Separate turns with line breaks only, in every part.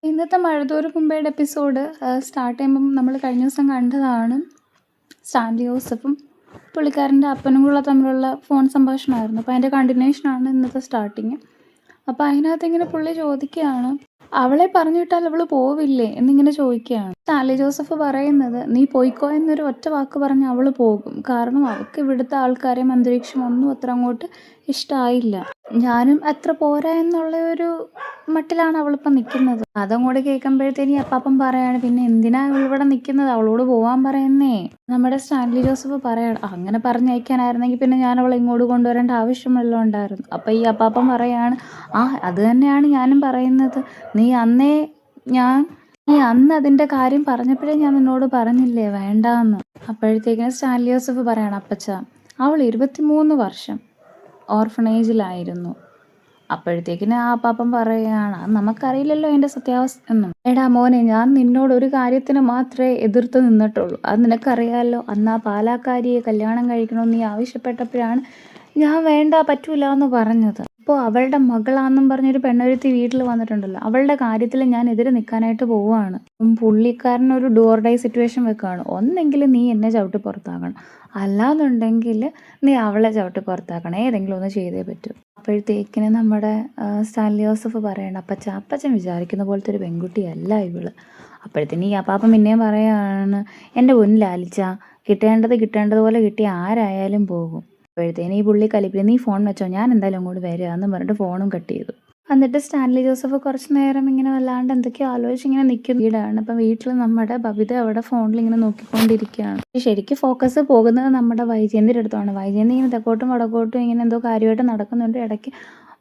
ഇന്നത്തെ മഴതോരും മുമ്പേയുടെ episode start ചെയ്യുമ്പം നമ്മൾ കഴിഞ്ഞ ദിവസം കണ്ടതാണ്. സ്റ്റാൻലി ജോസഫും പുള്ളിക്കാരൻ്റെ അപ്പനും കൂടെ തമ്മിലുള്ള ഫോൺ സംഭാഷണമായിരുന്നു. അപ്പോൾ അതിൻ്റെ കണ്ടിന്യൂഷനാണ് ഇന്നത്തെ സ്റ്റാർട്ടിങ്. അപ്പോൾ അതിനകത്ത് ഇങ്ങനെ പുള്ളി ചോദിക്കുകയാണ്, അവളെ പറഞ്ഞു വിട്ടാൽ അവൾ പോവില്ലേ എന്നിങ്ങനെ ചോദിക്കുകയാണ്. സ്റ്റാൻലി ജോസഫ് പറയുന്നത്, നീ പോയിക്കോ എന്നൊരു ഒറ്റ വാക്ക് പറഞ്ഞ് അവൾ പോകും. കാരണം അവൾക്ക് ഇവിടുത്തെ ആൾക്കാരെയും അന്തരീക്ഷം ഒന്നും അത്ര അങ്ങോട്ട് ഇഷ്ടമായില്ല. ഞാനും അത്ര പോരാ എന്നുള്ള ഒരു മട്ടിലാണ് അവളിപ്പം നിൽക്കുന്നത്. അതങ്ങോട്ട് കേൾക്കുമ്പോഴത്തേനും അപ്പാപ്പൻ പറയാണ്, പിന്നെ എന്തിനാ ഇവിടെ നിൽക്കുന്നത്, അവളോട് പോവാൻ പറയുന്നേ. നമ്മുടെ സ്റ്റാൻലി ജോസഫ് പറയാണ്, അങ്ങനെ പറഞ്ഞയക്കാനായിരുന്നെങ്കിൽ പിന്നെ ഞാൻ അവളെ ഇങ്ങോട്ട് കൊണ്ടുവരേണ്ട ആവശ്യം വല്ലതും ഉണ്ടായിരുന്നു. അപ്പം ഈ അപ്പാപ്പൻ പറയാണ്, അത് തന്നെയാണ് ഞാനും പറയുന്നത്. നീ അന്ന് അതിൻ്റെ കാര്യം പറഞ്ഞപ്പോഴേ ഞാൻ നിന്നോട് പറഞ്ഞില്ലേ വേണ്ടാന്ന്. അപ്പോഴത്തേക്കിനും സ്റ്റാൻലി ജോസഫ് പറയാണ്, അപ്പച്ച അവൾ 23 വർഷം ഓർഫണേജിലായിരുന്നു. അപ്പോഴത്തേക്കിന് ആ പാപ്പൻ പറയുകയാണ്, നമുക്കറിയില്ലല്ലോ അതിൻ്റെ സത്യാവസ്ഥ എന്നും. എടാ മോനെ, ഞാൻ നിന്നോട് ഒരു കാര്യത്തിന് മാത്രമേ എതിർത്ത് നിന്നിട്ടുള്ളൂ. അത് നിനക്കറിയാമല്ലോ. അന്ന് ആ പാലാക്കാരിയെ കല്യാണം കഴിക്കണമെന്ന് നീ ആവശ്യപ്പെട്ടപ്പോഴാണ് ഞാൻ വേണ്ട, പറ്റൂല എന്ന് പറഞ്ഞത്. ഇപ്പോൾ അവളുടെ മകളാണെന്നും പറഞ്ഞൊരു പെണ്ണൊരുത്തി വീട്ടിൽ വന്നിട്ടുണ്ടല്ലോ, അവളുടെ കാര്യത്തിൽ ഞാൻ എതിരെ നിൽക്കാനായിട്ട് പോവുകയാണ്. പുള്ളിക്കാരനൊരു ഡോർ ഡൈ സിറ്റുവേഷൻ വെക്കുകയാണ്. ഒന്നെങ്കിൽ നീ എന്നെ ചവിട്ടി പുറത്താക്കണം, അല്ലാന്നുണ്ടെങ്കിൽ നീ അവളെ ചവിട്ടി പുറത്താക്കണം. ഏതെങ്കിലും ഒന്ന് ചെയ്തേ പറ്റൂ. അപ്പോഴത്തേക്കിന് നമ്മുടെ സ്റ്റാൻലി ജോസഫ് പറയണം, അപ്പച്ചൻ വിചാരിക്കുന്ന പോലത്തെ ഒരു പെൺകുട്ടിയല്ല ഇവള്. അപ്പോഴത്തേന് ഈ അപ്പാപ്പൻ പിന്നെയും പറയുകയാണ്, എൻ്റെ പൊന്നിലാലിച്ച, കിട്ടേണ്ടതുപോലെ കിട്ടിയ ആരായാലും പോകും. അപ്പോഴത്തേന് ഈ പുള്ളി കലിപ്പിൽ, നീ ഫോൺ വെച്ചോ, ഞാൻ എന്തായാലും അങ്ങോട്ട് വരിക എന്ന് പറഞ്ഞിട്ട് ഫോണും കട്ട് ചെയ്തു. എന്നിട്ട് സ്റ്റാൻലി ജോസഫ് കുറച്ച് നേരം ഇങ്ങനെ വല്ലാണ്ട് എന്തൊക്കെയോ ആലോചിച്ച് ഇങ്ങനെ നിൽക്കുന്ന വീടാണ്. അപ്പം വീട്ടിൽ നമ്മുടെ ബബിത അവിടെ ഫോണിൽ ഇങ്ങനെ നോക്കിക്കൊണ്ടിരിക്കുകയാണ്. ശരിക്കും ഫോക്കസ് പോകുന്നത് നമ്മുടെ വൈജയന്തിയുടെ അടുത്താണ്. വൈജയന്തി ഇങ്ങനെ തെക്കോട്ടും വടക്കോട്ടും ഇങ്ങനെ എന്തോ കാര്യമായിട്ട് നടക്കുന്നുണ്ട്. ഇടയ്ക്ക്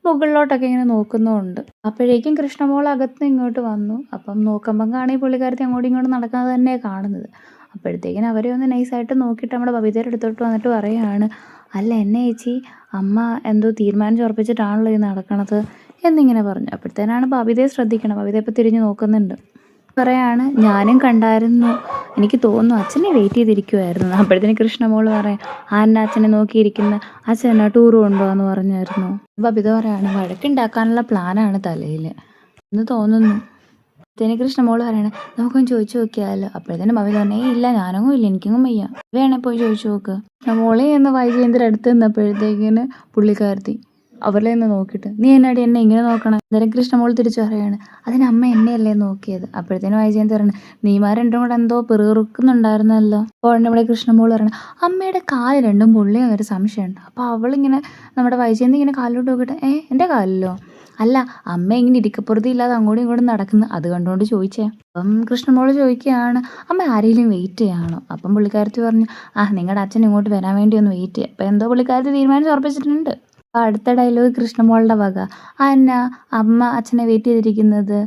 മുകളിലോട്ടൊക്കെ ഇങ്ങനെ നോക്കുന്നുമുണ്ട്. അപ്പോഴേക്കും കൃഷ്ണമോൾ അകത്ത് ഇങ്ങോട്ട് വന്നു. അപ്പം നോക്കുമ്പം കാണി പുള്ളിക്കാരത്തി അങ്ങോട്ടും ഇങ്ങോട്ടും നടക്കുന്നത് തന്നെയാണ് കാണുന്നത്. അപ്പോഴത്തേക്കിനും അവരെ ഒന്ന് നൈസായിട്ട് നോക്കിയിട്ട് നമ്മുടെ ബബിതയുടെ അടുത്തോട്ട് വന്നിട്ട് പറയുകയാണ്, അല്ല എന്നെ ചേച്ചി, അമ്മ എന്തോ തീരുമാനിച്ച് ഉറപ്പിച്ചിട്ടാണല്ലോ ഈ നടക്കണത് എന്നിങ്ങനെ പറഞ്ഞു. അപ്പോഴത്തേനാണ് ബബിതയെ ശ്രദ്ധിക്കണം. ബബിത ഇപ്പോൾ തിരിഞ്ഞ് നോക്കുന്നുണ്ട്. പറയാണ്, ഞാനും കണ്ടായിരുന്നു, എനിക്ക് തോന്നുന്നു അച്ഛനെ വെയിറ്റ് ചെയ്തിരിക്കുമായിരുന്നു. അപ്പോഴത്തേന് കൃഷ്ണമോൾ പറയാം, ആന്ന അച്ഛനെ നോക്കിയിരിക്കുന്ന, അച്ഛനാ ടൂർ കൊണ്ടുപോകാന്ന് പറഞ്ഞായിരുന്നു. ബബിത പറയാണ്, വഴക്കുണ്ടാക്കാനുള്ള പ്ലാനാണ് തലയിൽ എന്ന് തോന്നുന്നു. അപ്പോഴത്തേന് കൃഷ്ണമോൾ പറയണേ, നമുക്കൊന്ന് ചോദിച്ചു നോക്കിയാലോ. അപ്പോഴത്തേനും ബബിത പറഞ്ഞേ, ഇല്ല ഞാനൊന്നും ഇല്ല, എനിക്കൊന്നും വയ്യ, വേണേ പോയി ചോദിച്ചു നോക്ക്. മോളെ എന്ന് വൈജയന്തിയുടെ അടുത്ത് നിന്നപ്പോഴത്തേക്കിന് പുള്ളിക്കാരത്തി അവരെ നിന്ന് നോക്കിയിട്ട്, നീ എന്നാടി എന്നെ ഇങ്ങനെ നോക്കണം. അന്നേരം കൃഷ്ണമോൾ തിരിച്ചു പറയാണ്, അതിന് അമ്മ എന്നെയല്ലേ നോക്കിയത്. അപ്പോഴത്തേനും വൈജയന്തി പറയണേ, നീമാർ രണ്ടും കൂടെ എന്തോ പിറുപിറുക്കുന്നുണ്ടായിരുന്നല്ലോ. അപ്പോൾ നമ്മുടെ കൃഷ്ണമോൾ പറയണേ, അമ്മയുടെ കാല് രണ്ടും പൊള്ളിയ ഒരു സംശയമുണ്ട്. അപ്പോൾ അവളിങ്ങനെ നമ്മുടെ വൈജയന്തി ഇങ്ങനെ കാലിലോട്ട് നോക്കിയിട്ട്, എൻ്റെ കാലിലോ? അല്ല, അമ്മ ഇങ്ങനെ ഇരിക്കപ്പുറത്തി ഇല്ലാതെ അങ്ങോട്ടും ഇങ്ങോട്ടും നടക്കുന്നു, അത് കണ്ടുകൊണ്ട് ചോദിച്ചേ. അപ്പം കൃഷ്ണമോൾ ചോദിക്കുകയാണ്, അമ്മ ആരെങ്കിലും വെയിറ്റ് ചെയ്യാണോ? അപ്പം പുള്ളിക്കാരത്തി പറഞ്ഞു, നിങ്ങളുടെ അച്ഛൻ ഇങ്ങോട്ട് വരാൻ വേണ്ടി ഒന്ന് വെയിറ്റ് ചെയ്യുക. അപ്പം എന്തോ പുള്ളിക്കാരത്തി തീരുമാനിച്ച് ഉറപ്പിച്ചിട്ടുണ്ട്. അപ്പോൾ അടുത്ത ഡയലോഗ് കൃഷ്ണമോളുടെ വക, എന്നാ അമ്മ അച്ഛനെ വെയിറ്റ് ചെയ്തിരിക്കുന്നത്,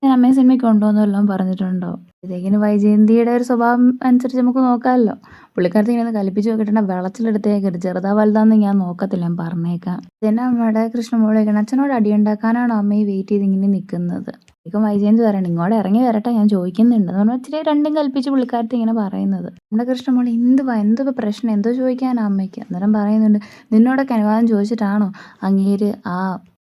ഞാൻ അമ്മയെ സിനിമയ്ക്ക് കൊണ്ടുപോകുന്നല്ലോ പറഞ്ഞിട്ടുണ്ടോ. ഇതേക്കിന് വൈജയന്തിയുടെ ഒരു സ്വഭാവം അനുസരിച്ച് നമുക്ക് നോക്കാമല്ലോ. പുള്ളിക്കാരത്തി ഇങ്ങനെ കലിപ്പിച്ച് നോക്കിയിട്ടുണ്ടെങ്കിൽ വെള്ളത്തിലെടുത്തേക്കരുത്, ചെറുതാ വലുതാന്ന് ഞാൻ നോക്കത്തില്ല, ഞാൻ പറഞ്ഞേക്കാം. പിന്നെ നമ്മുടെ കൃഷ്ണമോൾ ചോദിക്കണം, അച്ഛനോട് അടിയുണ്ടാക്കാനാണോ അമ്മയെ വെയിറ്റ് ചെയ്ത് ഇങ്ങനെ നിൽക്കുന്നത്. ഇപ്പം വൈജയന്തി പറയണം, ഇങ്ങോട്ട് ഇറങ്ങി വരട്ടെ, ഞാൻ ചോദിക്കുന്നുണ്ട് എന്ന് പറഞ്ഞാൽ ഇച്ചിരി രണ്ടും കൽപ്പിച്ച് പുള്ളിക്കാരത്തി ഇങ്ങനെ പറയുന്നത്. നമ്മുടെ കൃഷ്ണമോൾ എന്തുവാ പ്രശ്നം, എന്തോ ചോദിക്കാനാ അമ്മയ്ക്ക്. അന്നേരം പറയുന്നുണ്ട്, നിന്നോടൊക്കെ അനുവാദം ചോദിച്ചിട്ടാണോ അങ്ങേര്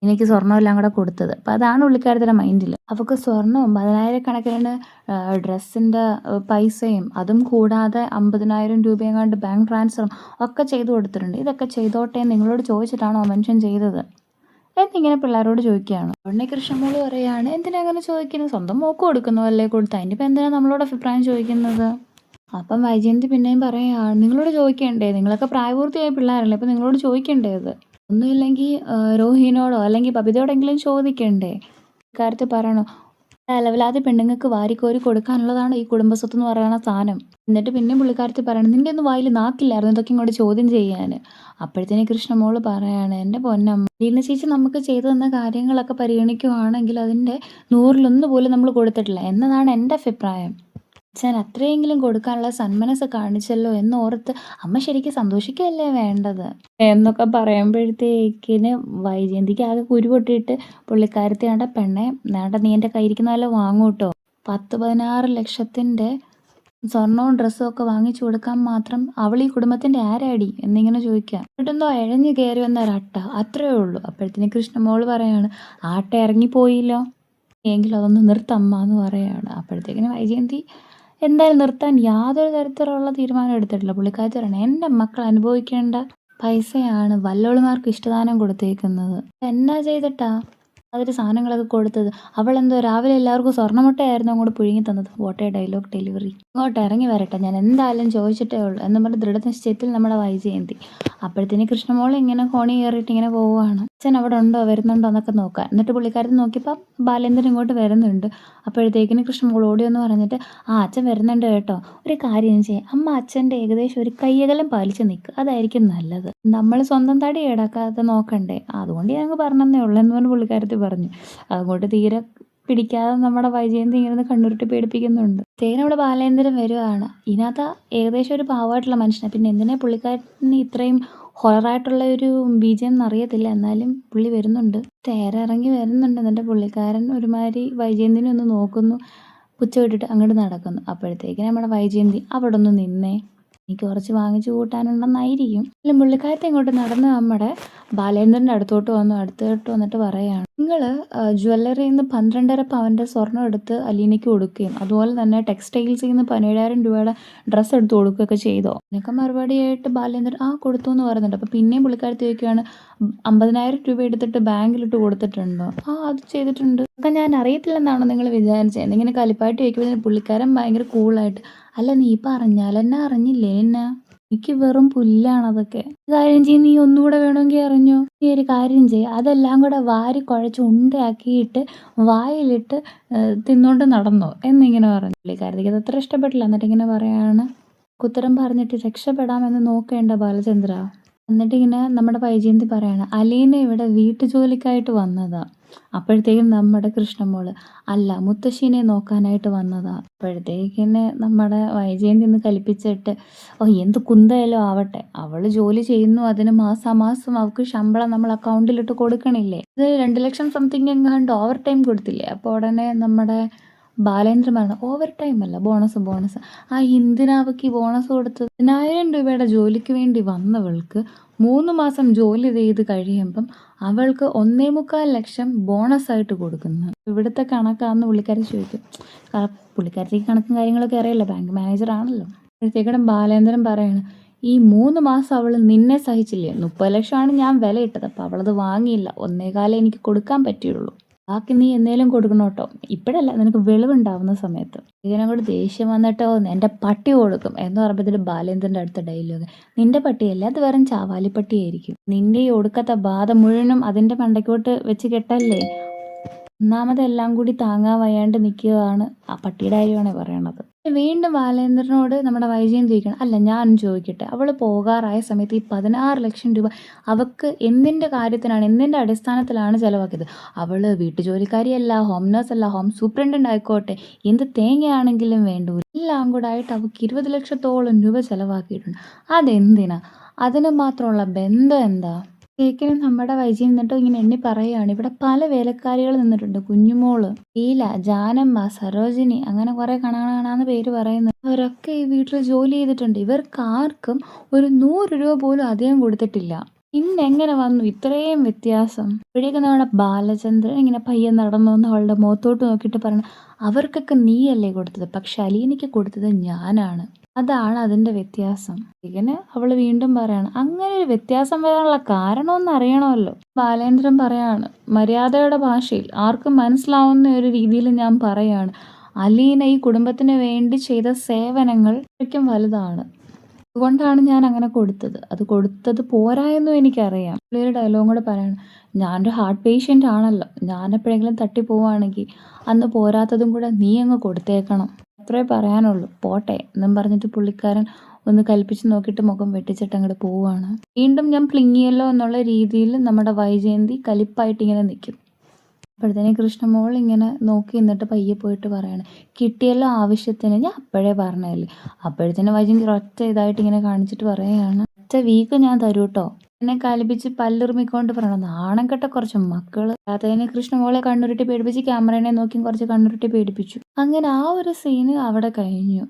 എനിക്ക് സ്വർണ്ണമെല്ലാം കൂടെ കൊടുത്തത്. അപ്പം അതാണ് പുള്ളിക്കാരത്തിൻ്റെ മൈൻഡിൽ. അവൾക്ക് സ്വർണവും 10,000 ഡ്രസ്സിൻ്റെ പൈസയും അതും കൂടാതെ 50,000 രൂപയും കണ്ട് ബാങ്ക് ട്രാൻസ്ഫറും ഒക്കെ ചെയ്തു കൊടുത്തിട്ടുണ്ട്. ഇതൊക്കെ ചെയ്തോട്ടെ നിങ്ങളോട് ചോദിച്ചിട്ടാണോ മെൻഷൻ ചെയ്തത് എന്നിങ്ങനെ പിള്ളേരോട് ചോദിക്കുകയാണ്. ഉടനെ കൃഷ്ണമോൾ പറയുകയാണ്, എന്തിനാ അങ്ങനെ ചോദിക്കുന്നത്, സ്വന്തം മോക്ക് കൊടുക്കുന്നതല്ലേ കൊടുത്ത, അതിനിപ്പോൾ എന്തിനാണ് നമ്മളോട് അഭിപ്രായം ചോദിക്കുന്നത്. അപ്പം വൈജയന്തി പിന്നെയും പറയുകയാണ്, നിങ്ങളോട് ചോദിക്കണ്ടേ, നിങ്ങളൊക്കെ പ്രായപൂർത്തിയായ പിള്ളേരല്ലേ, അപ്പം നിങ്ങളോട് ചോദിക്കേണ്ടത്. ഒന്നുമില്ലെങ്കിൽ രോഹിനോടോ അല്ലെങ്കിൽ ബബിതയോടെങ്കിലും ചോദിക്കണ്ടേ. കാര്യത്തിൽ പറയണോ, ലെവലാതെ പെണ്ണുങ്ങൾക്ക് വാരിക്കോരി കൊടുക്കാനുള്ളതാണ് ഈ കുടുംബസ്വത്ത് എന്ന് പറയുന്ന സാധനം. എന്നിട്ട് പിന്നെ പുള്ളിക്കാരത്തി പറയണം, നിൻ്റെ ഒന്നും വായിൽ നാക്കില്ലായിരുന്നു ഇതൊക്കെ ഇങ്ങോട്ട് ചോദ്യം ചെയ്യാൻ. അപ്പോഴത്തേന് കൃഷ്ണമോൾ പറയാണ്, എൻ്റെ പൊന്നമ്മ ലീന ചേച്ചി നമുക്ക് ചെയ്തു തന്ന കാര്യങ്ങളൊക്കെ പരിഗണിക്കുകയാണെങ്കിൽ അതിൻ്റെ 100-1 പോലും നമ്മൾ കൊടുത്തിട്ടില്ല എന്നതാണ് എൻ്റെ അഭിപ്രായം. അച്ഛൻ അത്രയെങ്കിലും കൊടുക്കാനുള്ള സന്മനസ് കാണിച്ചല്ലോ എന്നോർത്ത് അമ്മ ശരിക്കും സന്തോഷിക്കുകയല്ലേ വേണ്ടത് എന്നൊക്കെ പറയുമ്പോഴത്തേക്കിന് വൈജയന്തിക്ക് ആകെ കുരു പൊട്ടിയിട്ട് പുള്ളിക്കാരത്തി വേണ്ട, പെണ്ണെ വേണ്ട, നീ എൻ്റെ കയ്യിരിക്കുന്നതല്ലോ വാങ്ങൂ കേട്ടോ, 10-16 ലക്ഷത്തിൻ്റെ സ്വർണവും ഡ്രസ്സും ഒക്കെ വാങ്ങിച്ചു കൊടുക്കാൻ മാത്രം അവൾ ഈ കുടുംബത്തിൻ്റെ ആരാടി എന്നിങ്ങനെ ചോദിക്കുക. എന്നിട്ടെന്തോ ഇഴഞ്ഞു കയറി വന്ന ഒരട്ട, അത്രയേ ഉള്ളൂ. അപ്പോഴത്തേന് കൃഷ്ണമോൾ പറയാണ്, ആട്ട ഇറങ്ങിപ്പോയില്ലോ, എങ്കിലും അതൊന്ന് നിർത്തമ്മ എന്ന് പറയുകയാണ്. അപ്പോഴത്തേക്കിനും വൈജയന്തി എന്തായാലും നിർത്താൻ യാതൊരു തരത്തിലുള്ള തീരുമാനം എടുത്തിട്ടില്ല. പുള്ളിക്കാരത്തി പറയണേ എൻ്റെ മക്കൾ അനുഭവിക്കേണ്ട പൈസയാണ് വല്ലോളുമാർക്ക് ഇഷ്ടദാനം കൊടുത്തേക്കുന്നത്. എന്നാ ചെയ്തിട്ടാ അതൊരു സാധനങ്ങളൊക്കെ കൊടുത്തത്? അവളെന്തോ രാവിലെ എല്ലാവർക്കും സ്വർണ്ണമുട്ടയായിരുന്നു അങ്ങോട്ട് പുഴുങ്ങി തന്നത്. വോട്ടെ ഡയലോഗ് ഡെലിവറി. ഇങ്ങോട്ട് ഇറങ്ങി വരട്ടെ, ഞാൻ എന്തായാലും ചോദിച്ചിട്ടേ ഉള്ളൂ എന്ന് പറഞ്ഞ് ദൃഢനിശ്ചയത്തിൽ നമ്മുടെ വൈജയന്തി. അപ്പോഴത്തേന് കൃഷ്ണമോൾ ഇങ്ങനെ കോണി കയറിയിട്ട് ഇങ്ങനെ പോവുകയാണ്. അച്ഛൻ അവിടെ ഉണ്ടോ വരുന്നുണ്ടോ എന്നൊക്കെ നോക്കാൻ. എന്നിട്ട് പുള്ളിക്കാരത്തി നോക്കിയപ്പോൾ ബാലേന്ദ്രൻ ഇങ്ങോട്ട് വരുന്നുണ്ട്. അപ്പോഴത്തേക്കിന് കൃഷ്ണമോൾ ഓടിയെന്ന് പറഞ്ഞിട്ട് അച്ഛൻ വരുന്നുണ്ട് കേട്ടോ, ഒരു കാര്യം ചെയ്യാം, അമ്മ അച്ഛൻ്റെ ഏകദേശം ഒരു കയ്യകലം പാലിച്ച് നിൽക്കുക, അതായിരിക്കും നല്ലത്. നമ്മൾ സ്വന്തം തടി ഈടാക്കാതെ നോക്കണ്ടേ, അതുകൊണ്ട് ഞങ്ങൾക്ക് പറഞ്ഞതേ ഉള്ളൂ എന്ന് പറഞ്ഞ് പുള്ളിക്കാരത്തി പറഞ്ഞു. അതുകൊണ്ട് തീരെ പിടിക്കാതെ നമ്മുടെ വൈജയന്തി ഇങ്ങനെ കണ്ണുരുട്ടി പേടിപ്പിക്കുന്നുണ്ട്. അവിടെ ബാലേന്ദ്രൻ വരുവാണ്. ഇതിനകത്ത് ഏകദേശം ഒരു പാവമായിട്ടുള്ള മനുഷ്യനാണ്. പിന്നെ എന്തിനാ പുള്ളിക്കാരന് ഇത്രയും ഹൊററായിട്ടുള്ള ഒരു ബീജം എന്നറിയത്തില്ല, എന്നാലും പുള്ളി വരുന്നുണ്ട്. ഇറങ്ങി വരുന്നുണ്ട്. എന്നിട്ട് പുള്ളിക്കാരൻ ഒരുമാതിരി വൈജയന്തിനെ ഒന്ന് നോക്കുന്നു, പുച്ഛമിട്ടിട്ട് അങ്ങോട്ട് നടക്കുന്നു. അപ്പോഴത്തേക്ക് നമ്മുടെ വൈജയന്തി അവിടെ ഒന്ന് നിന്നേ, എനിക്ക് കുറച്ച് വാങ്ങിച്ചു കൂട്ടാനുണ്ടെന്നായിരിക്കും. അല്ലെങ്കിൽ പുള്ളിക്കാരത്തെ ഇങ്ങോട്ട് നടന്ന് നമ്മുടെ ബാലേന്ദ്രൻ്റെ അടുത്തോട്ട് വന്നിട്ട് പറയുകയാണ്, നിങ്ങൾ ജ്വല്ലറിയിൽ നിന്ന് 12.5 പവൻ്റെ സ്വർണ്ണം എടുത്ത് അലീനയ്ക്ക് കൊടുക്കുകയും അതുപോലെ തന്നെ ടെക്സ്റ്റൈൽസിൽ നിന്ന് 17,000 രൂപയുടെ ഡ്രസ്സ് എടുത്ത് കൊടുക്കുകയൊക്കെ ചെയ്തോ? എന്നൊക്കെ മറുപടിയായിട്ട് ബാലേന്ദ്രൻ കൊടുത്തു എന്ന് പറയുന്നുണ്ട്. അപ്പോൾ പിന്നെയും പുള്ളിക്കാരത്തി ചോദിക്കുകയാണ്, 50,000 രൂപ എടുത്തിട്ട് ബാങ്കിലിട്ട് കൊടുത്തിട്ടുണ്ടോ? അത് ചെയ്തിട്ടുണ്ട്. ഒക്കെ ഞാൻ അറിയത്തില്ലെന്നാണോ നിങ്ങൾ വിചാരിച്ചത്? എന്നിങ്ങനെ കലിപ്പായിട്ട് ചോദിക്കുമ്പോൾ പുള്ളിക്കാരൻ ഭയങ്കര കൂളായിട്ട്, അല്ല നീ പറഞ്ഞാലെന്നെ അറിഞ്ഞില്ലേ എന്നാ, എനിക്ക് വെറും പുല്ലാണതൊക്കെ. കാര്യം ചെയ്യും, നീ ഒന്നുകൂടെ വേണമെങ്കിൽ അറിഞ്ഞോ, നീ ഒരു കാര്യം ചെയ്യും, അതെല്ലാം കൂടെ വാരി കുഴച്ച് ഉണ്ടയാക്കിയിട്ട് വായിലിട്ട് തിന്നോണ്ട് നടന്നോ എന്നിങ്ങനെ പറഞ്ഞു. പുള്ളിക്കാരത്തേക്ക് അത് അത്ര ഇഷ്ടപ്പെട്ടില്ല. എന്നിട്ട് ഇങ്ങനെ പറയാണ്, ഉത്തരം പറഞ്ഞിട്ട് രക്ഷപ്പെടാമെന്ന് നോക്കേണ്ട ബാലചന്ദ്ര. എന്നിട്ടിങ്ങനെ നമ്മുടെ വൈജയന്തി പറയാണ്, അലീന ഇവിടെ വീട്ടുജോലിക്കായിട്ട് വന്നതാ. അപ്പോഴത്തേക്കും നമ്മുടെ കൃഷ്ണമോള്, അല്ല മുത്തശ്ശീനെ നോക്കാനായിട്ട് വന്നതാ. അപ്പോഴത്തേക്കിന് നമ്മുടെ വൈജയന്തി ഒന്ന് കലിപ്പിച്ചിട്ട്, എന്ത് കുന്തയല്ലോ ആവട്ടെ, അവള് ജോലി ചെയ്യുന്നു, അതിന് മാസാമാസം അവൾക്ക് ശമ്പളം നമ്മൾ അക്കൗണ്ടിലിട്ട് കൊടുക്കണില്ലേ, ഇത് 2 ലക്ഷം സംതിങ് എങ്ങാണ്ട് ഓവർ ടൈം കൊടുത്തില്ലേ. അപ്പോൾ ഉടനെ നമ്മുടെ ബാലേന്ദ്രൻ പറഞ്ഞു, ഓവർ ടൈം അല്ല, ബോണസ്. എന്തിനാ അവൾക്ക് ഈ ബോണസ് കൊടുത്തത്? 10,000 രൂപയുടെ ജോലിക്ക് വേണ്ടി വന്നവൾക്ക് 3 മാസം ജോലി ചെയ്ത് കഴിയുമ്പം അവൾക്ക് 1.25 ലക്ഷം ബോണസായിട്ട് കൊടുക്കുന്നു. ഇവിടുത്തെ കണക്കാന്ന് പുള്ളിക്കാരി ചോദിക്കും. പുള്ളിക്കാരിക്ക് കണക്കും കാര്യങ്ങളൊക്കെ അറിയില്ല, ബാങ്ക് മാനേജർ ആണല്ലോ. അപ്പോഴത്തേക്കും ബാലേന്ദ്രൻ പറയാണ്, ഈ 3 മാസം അവൾ നിന്നെ സഹിച്ചില്ലേ, 30 ലക്ഷമാണ് ഞാൻ വില ഇട്ടത്, അപ്പോൾ അവളത് വാങ്ങിയില്ല, 1.25 എനിക്ക് കൊടുക്കാൻ പറ്റുള്ളൂ, ബാക്കി നീ എന്നേലും കൊടുക്കണം കേട്ടോ, ഇപ്പോഴല്ല, നിനക്ക് വെളിവുണ്ടാവുന്ന സമയത്ത്. ഇതിനോട് ദേഷ്യം വന്നിട്ടോ എൻ്റെ പട്ടി കൊടുക്കും എന്ന് പറയുമ്പോൾ ബാലേന്ദ്രൻ്റെ അടുത്ത ഡയലോഗ്, നിന്റെ പട്ടിയല്ല, അത് വെറും ചാവാലിപ്പട്ടിയായിരിക്കും, നിന്റെ ഈ ഒടുക്കത്തെ ബാധ മുഴുവനും അതിൻ്റെ മണ്ടയ്ക്കോട്ട് വെച്ച് കെട്ടല്ലേ, ഒന്നാമതെല്ലാം കൂടി താങ്ങാൻ വയ്യാണ്ട് നിൽക്കുകയാണ്. ആ പട്ടിയുടെ കാര്യമാണ് പറയണത്. വീണ്ടും ബാലേന്ദ്രനോട് നമ്മുടെ വൈജയന്തി ചോദിക്കണം, അല്ല ഞാൻ ചോദിക്കട്ടെ, അവൾ പോകാറായ സമയത്ത് ഈ 16 ലക്ഷം രൂപ അവൾക്ക് എന്തിൻ്റെ കാര്യത്തിനാണ്, എന്തിൻ്റെ അടിസ്ഥാനത്തിലാണ് ചിലവാക്കിയത്? അവൾ വീട്ടുജോലിക്കാരിയല്ല, ഹോം നേഴ്സല്ല, ഹോം സൂപ്രണ്ടൻ്റ് ആയിക്കോട്ടെ, എന്ത് തേങ്ങയാണെങ്കിലും വേണ്ടൂ, എല്ലാം കൂടെ ആയിട്ട് അവൾക്ക് 20 ലക്ഷത്തോളം രൂപ ചിലവാക്കിയിട്ടുണ്ട്. അതെന്തിനാ? അതിന് മാത്രമുള്ള ബന്ധം എന്താ? കേക്കിന് നമ്മുടെ വൈജി നിന്നിട്ട് ഇങ്ങനെ എണ്ണി പറയുകയാണ്, ഇവിടെ പല വേലക്കാരികൾ നിന്നിട്ടുണ്ട്, കുഞ്ഞുമോള്, ലീല, ജാനമ്മ, സരോജിനി, അങ്ങനെ കുറെ കാണാന്ന് പേര് പറയുന്നു. അവരൊക്കെ ഈ വീട്ടിൽ ജോലി ചെയ്തിട്ടുണ്ട്. ഇവർക്ക് ആർക്കും ഒരു 100 രൂപ പോലും അധികം കൊടുത്തിട്ടില്ല. ഇന്നെങ്ങനെ വന്നു ഇത്രയും വ്യത്യാസം? ഇപ്പോഴേക്കും നമ്മുടെ ബാലചന്ദ്രൻ ഇങ്ങനെ പയ്യെ നടന്നു വന്ന് അവളുടെ മുഖത്തോട്ട് നോക്കിയിട്ട് പറഞ്ഞു, അവർക്കൊക്കെ നീയല്ലേ കൊടുത്തത്, പക്ഷെ അലീനയ്ക്ക് കൊടുത്തത് ഞാനാണ്, അതാണ് അതിൻ്റെ വ്യത്യാസം. ഇങ്ങനെ അവൾ വീണ്ടും പറയാണ്, അങ്ങനെ ഒരു വ്യത്യാസം വരാനുള്ള കാരണമൊന്നും അറിയണമല്ലോ. ബാലേന്ദ്രൻ പറയാണ്, മര്യാദയുടെ ഭാഷയിൽ ആർക്കും മനസ്സിലാവുന്ന ഒരു രീതിയിൽ ഞാൻ പറയാണ്, അലീന ഈ കുടുംബത്തിന് വേണ്ടി ചെയ്ത സേവനങ്ങൾ ശരിക്കും വലുതാണ്, അതുകൊണ്ടാണ് ഞാൻ അങ്ങനെ കൊടുത്തത്, അത് കൊടുത്തത് പോരായെന്നും എനിക്കറിയാം. ഒരു ഡയലോഗും കൂടെ പറയണം, ഞാനൊരു ഹാർട്ട് പേഷ്യൻ്റ് ആണല്ലോ, ഞാൻ എപ്പോഴെങ്കിലും തട്ടിപ്പോവുകയാണെങ്കിൽ അന്ന് പോരാത്തതും കൂടെ നീ അങ്ങ് കൊടുത്തേക്കണം, അത്രേ പറയാനുള്ളൂ, പോട്ടെ എന്നും പറഞ്ഞിട്ട് പുള്ളിക്കാരൻ ഒന്ന് കൽപ്പിച്ച് നോക്കിയിട്ട് മുഖം വെട്ടിച്ചിട്ട് അങ്ങോട്ട് പോവുകയാണ്. വീണ്ടും ഞാൻ പ്ലിങ്ങിയല്ലോ എന്നുള്ള രീതിയിൽ നമ്മുടെ വൈജയന്തി കലിപ്പായിട്ട് ഇങ്ങനെ നിൽക്കും. അപ്പോഴത്തേനെ കൃഷ്ണമോൾ ഇങ്ങനെ നോക്കി നിന്നിട്ട് പയ്യെ പോയിട്ട് പറയാണ്, കിട്ടിയല്ലോ ആവശ്യത്തിന്, ഞാൻ അപ്പോഴേ പറഞ്ഞതല്ലേ. അപ്പോഴത്തേനെ വൈജയന്തി ഒറ്റ ഇതായിട്ട് ഇങ്ങനെ കാണിച്ചിട്ട് പറയുകയാണ്, ഒറ്റ വീക്ക് ഞാൻ തരൂ കേട്ടോ, എന്നെ കലിപ്പിച്ച് പല്ലുറുമിക്കൊണ്ട് പറയണം, നാണം കെട്ട കുറച്ച് മക്കള്. അതിനെ കൃഷ്ണമോളെ കണ്ണുരുട്ടി പേടിപ്പിച്ച് ക്യാമറേനെ നോക്കി കുറച്ച് കണ്ണുരുട്ടി പേടിപ്പിച്ചു. അങ്ങനെ ആ ഒരു സീന് അവിടെ കഴിഞ്ഞു.